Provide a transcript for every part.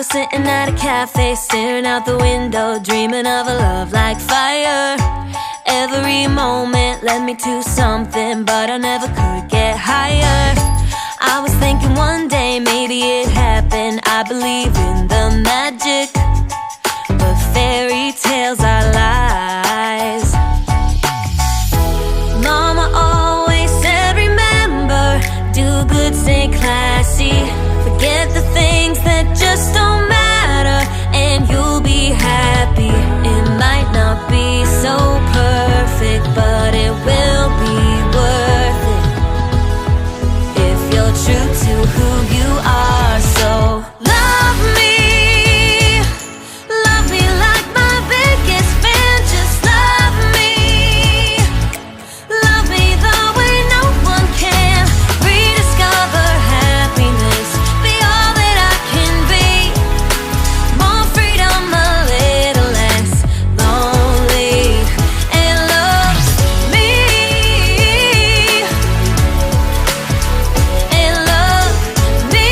was sitting at a cafe, staring out the window, dreaming of a love like fire. Every moment led me to something, but I never could get higher. I was thinking one day maybe it happened. I believe in the magic, but fairy tales are lies. Mama always said, remember, do good, stay classy. Forget the things that just don't matter, and you'll be happy. It might not be so perfect, but it will be worth it if you're true to who you are. So love me like my biggest fan. Just love me the way no one can. Rediscover happiness, be all that I can be. More freedom, a little less lonely, and love me, and love me.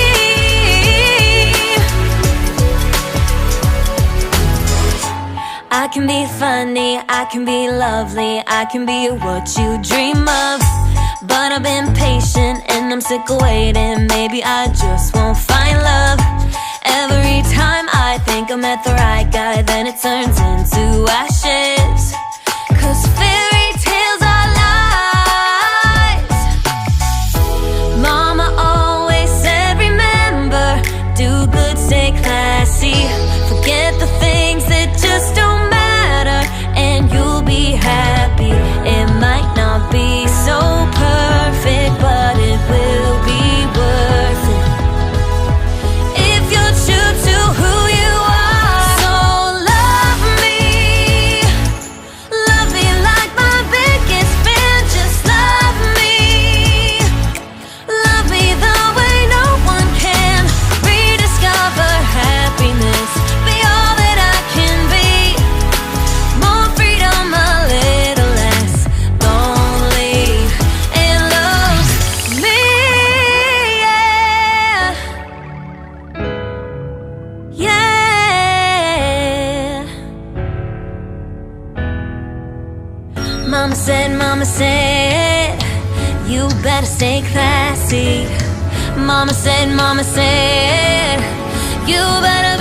I can be funny, I can be lovely, I can be what you dream of. But I've been patient and I'm sick of waiting. Maybe I just won't find love. Every time I think I met the right guy, then it turns into ashes. 'Cause fairy tales are lies. Mama always said, remember, do good, stay classy. Forget the things that just don't matter, and you'll be happy. It might not be so perfect, but it will be worth it if you're true to who you are. So love me like my biggest fan. Just love me the way no one can. Rediscover happiness, be all that I can be. More freedom, a little less lonely, and love me, yeah, yeah. Mama said, you better stay classy. Mama said, you better